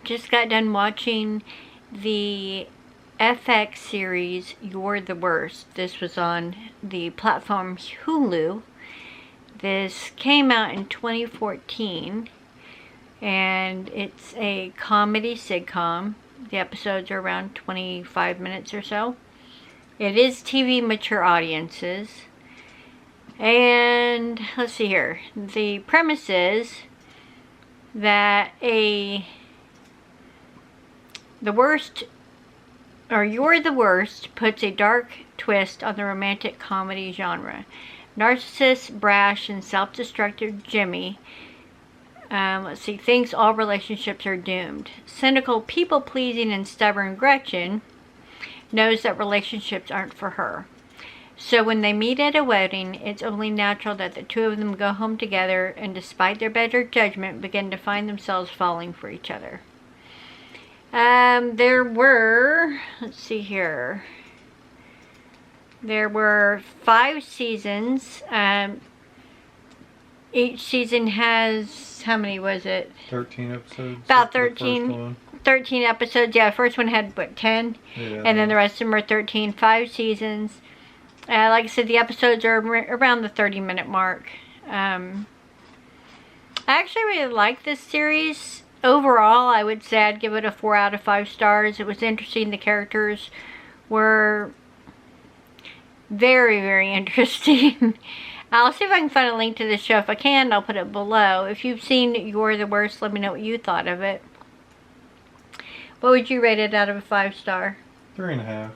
just got done watching the FX series You're the Worst. This was on the platform Hulu. This came out in 2014, and it's a comedy sitcom. The episodes are around 25 minutes or so. It is TV mature audiences. And let's see here. The premise is that You're the Worst puts a dark twist on the romantic comedy genre. Narcissist, brash, and self-destructive Jimmy, thinks all relationships are doomed. Cynical, people-pleasing, and stubborn Gretchen knows that relationships aren't for her. So when they meet at a wedding, it's only natural that the two of them go home together and, despite their better judgment, begin to find themselves falling for each other. There were 5 seasons. Each season has, how many was it? 13 episodes. About 13 episodes. Yeah, the first one had, 10? Yeah. And then the rest of them are 13. 5 seasons. Like I said, the episodes are around the 30-minute mark. I actually really like this series. Overall, I would say I'd give it a 4 out of 5 stars. It was interesting. The characters were very, very interesting. I'll see if I can find a link to this show. If I can, I'll put it below. If you've seen You're the Worst, let me know what you thought of it. What would you rate it out of a 5-star? 3.5.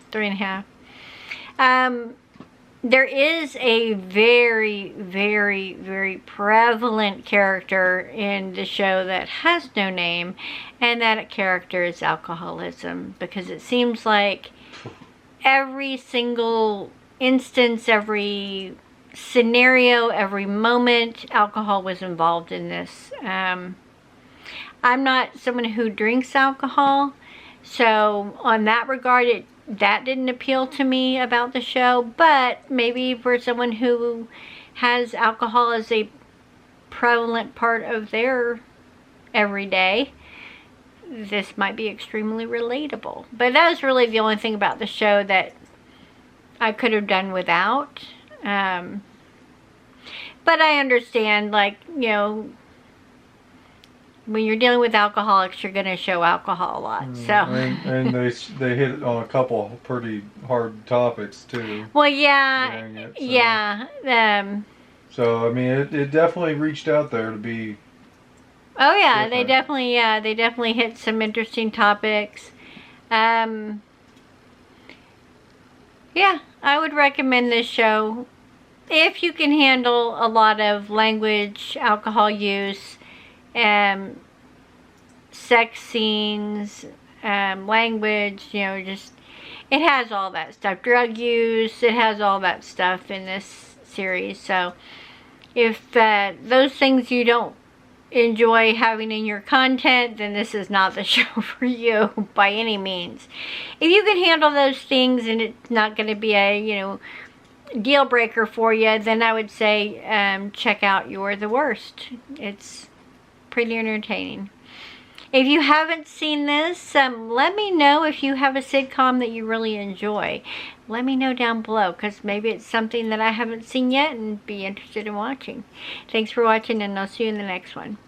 3.5. There is a very, very, very prevalent character in the show that has no name, and that character is alcoholism, because it seems like every single instance, every scenario, every moment, alcohol was involved in this. I'm not someone who drinks alcohol, so on that regard, that didn't appeal to me about the show, but maybe for someone who has alcohol as a prevalent part of their everyday, this might be extremely relatable. But that was really the only thing about the show that I could have done without. But I understand, like, you know, when you're dealing with alcoholics, you're going to show alcohol a lot. So and they hit on a couple pretty hard topics too. Well, yeah, it, so. Yeah. So I mean, it definitely reached out there to be. Oh yeah, different. they definitely hit some interesting topics. Yeah, I would recommend this show if you can handle a lot of language, alcohol use, sex scenes, language, you know, just, it has all that stuff. Drug use, it has all that stuff in this series. So if those things you don't enjoy having in your content, then this is not the show for you by any means. If you can handle those things and it's not going to be a, you know, deal breaker for you, then I would say check out You're the Worst. It's pretty entertaining. If you haven't seen this, let me know if you have a sitcom that you really enjoy. Let me know down below, because maybe it's something that I haven't seen yet and be interested in watching. Thanks for watching, and I'll see you in the next one.